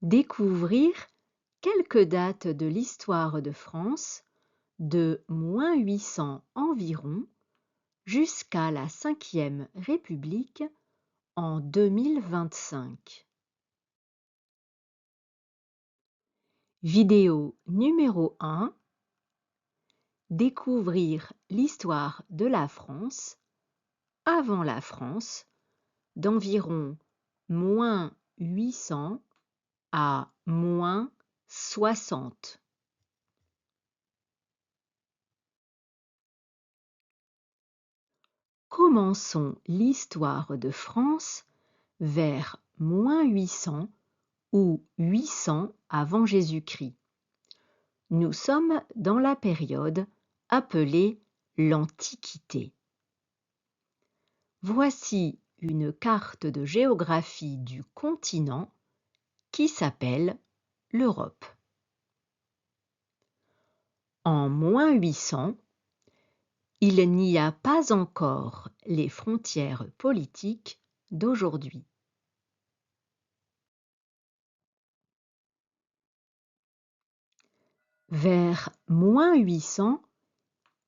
Découvrir quelques dates de l'histoire de France de -800 environ jusqu'à la Ve République en 2025. Vidéo numéro 1. Découvrir l'histoire de la France avant la France d'environ -800 à -60. Commençons l'histoire de France vers -800 ou 800 avant Jésus-Christ. Nous sommes dans la période appelée l'Antiquité. Voici une carte de géographie du continent qui s'appelle l'Europe. En -800, il n'y a pas encore les frontières politiques d'aujourd'hui. Vers -800,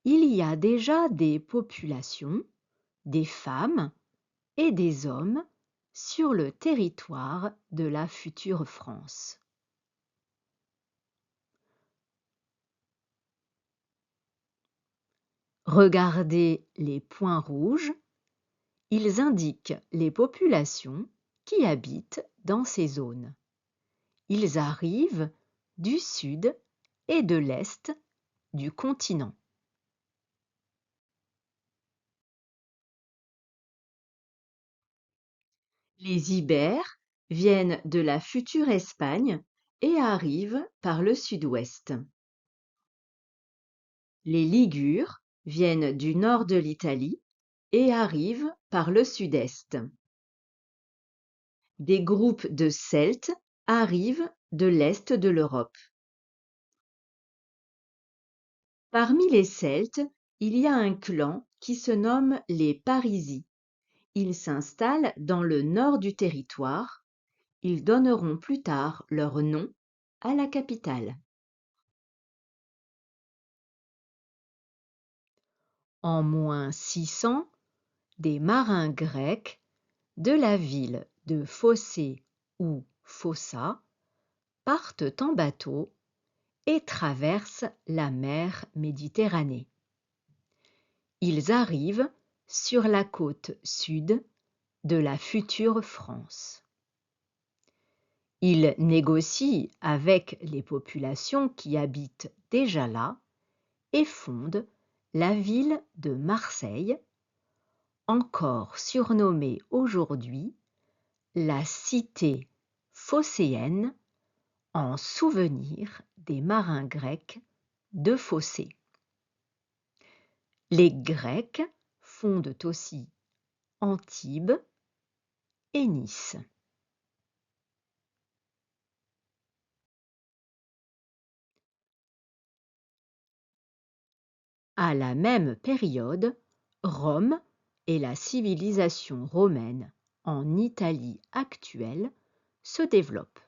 il y a déjà des populations, des femmes et des hommes sur le territoire de la future France. Regardez les points rouges, ils indiquent les populations qui habitent dans ces zones. Ils arrivent du sud et de l'est du continent. Les Ibères viennent de la future Espagne et arrivent par le sud-ouest. Les Ligures viennent du nord de l'Italie et arrivent par le sud-est. Des groupes de Celtes arrivent de l'est de l'Europe. Parmi les Celtes, il y a un clan qui se nomme les Parisii. Ils s'installent dans le nord du territoire. Ils donneront plus tard leur nom à la capitale. En -600, des marins grecs de la ville de Phocée ou Fossa partent en bateau et traversent la mer Méditerranée. Ils arrivent sur la côte sud de la future France. Ils négocient avec les populations qui habitent déjà là et fondent la ville de Marseille, encore surnommée aujourd'hui la cité phocéenne en souvenir des marins grecs de Phocée. Les Grecs fondent aussi Antibes et Nice. À la même période, Rome et la civilisation romaine en Italie actuelle se développent.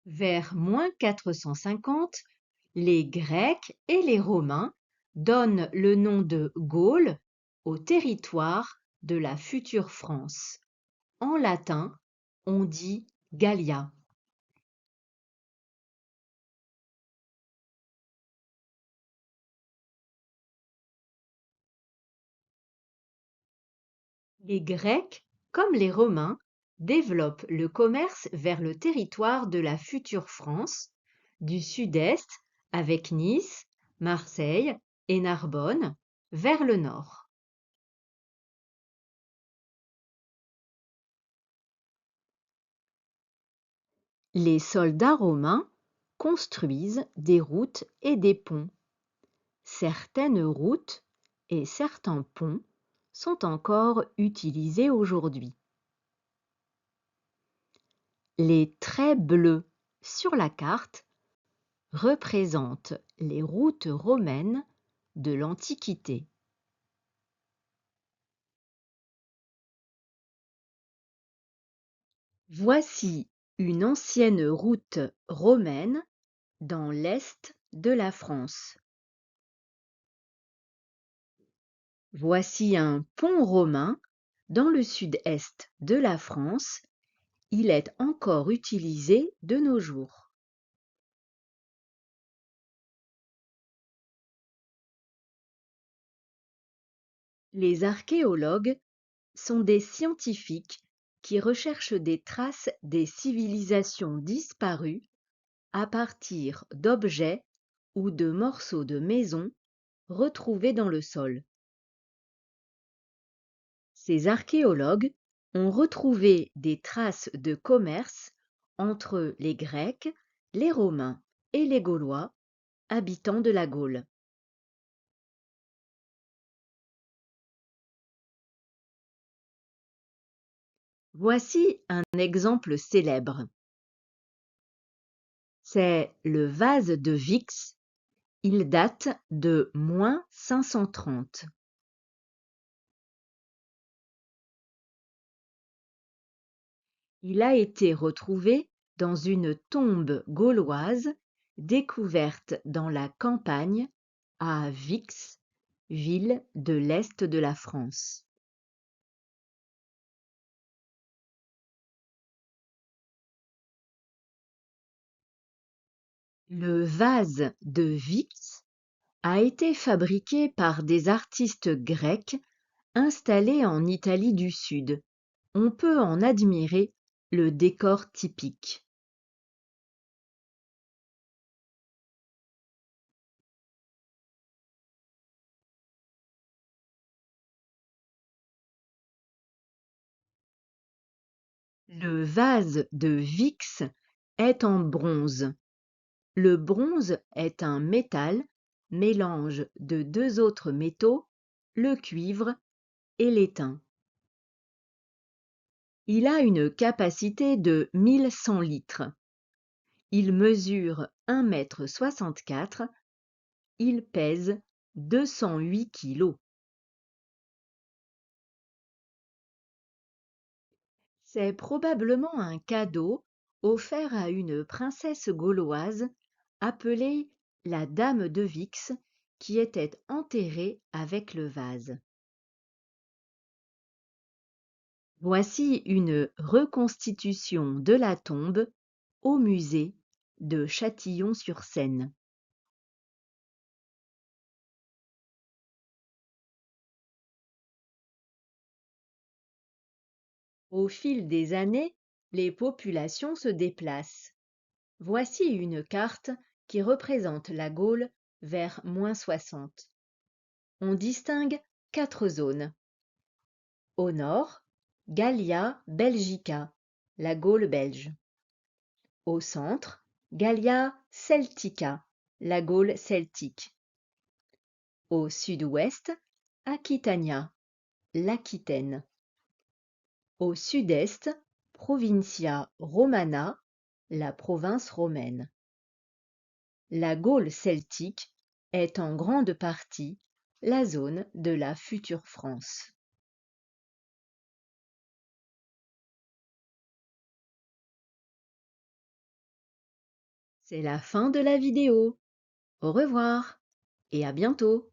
Vers -450, les Grecs et les Romains donnent le nom de Gaule au territoire de la future France. En latin, on dit Gallia. Les Grecs, comme les Romains, développent le commerce vers le territoire de la future France, du sud-est avec Nice, Marseille et Narbonne, vers le nord. Les soldats romains construisent des routes et des ponts. Certaines routes et certains ponts sont encore utilisés aujourd'hui. Les traits bleus sur la carte représentent les routes romaines de l'Antiquité. Voici une ancienne route romaine dans l'est de la France. Voici un pont romain dans le sud-est de la France. Il est encore utilisé de nos jours. Les archéologues sont des scientifiques qui recherchent des traces des civilisations disparues à partir d'objets ou de morceaux de maisons retrouvés dans le sol. Ces archéologues ont retrouvé des traces de commerce entre les Grecs, les Romains et les Gaulois, habitants de la Gaule. Voici un exemple célèbre. C'est le vase de Vix. Il date de -530. Il a été retrouvé dans une tombe gauloise découverte dans la campagne à Vix, ville de l'Est de la France. Le vase de Vix a été fabriqué par des artistes grecs installés en Italie du Sud. On peut en admirer le décor typique. Le vase de Vix est en bronze. Le bronze est un métal, mélange de deux autres métaux, le cuivre et l'étain. Il a une capacité de 1100 litres. Il mesure 1,64 m. Il pèse 208 kg. C'est probablement un cadeau offert à une princesse gauloise appelée la Dame de Vix qui était enterrée avec le vase. Voici une reconstitution de la tombe au musée de Châtillon-sur-Seine. Au fil des années, les populations se déplacent. Voici une carte qui représente la Gaule vers -60. On distingue 4 zones. Au nord, Gallia Belgica, la Gaule belge. Au centre, Gallia Celtica, la Gaule celtique. Au sud-ouest, Aquitania, l'Aquitaine. Au sud-est, Provincia Romana, la province romaine. La Gaule celtique est en grande partie la zone de la future France. C'est la fin de la vidéo. Au revoir et à bientôt.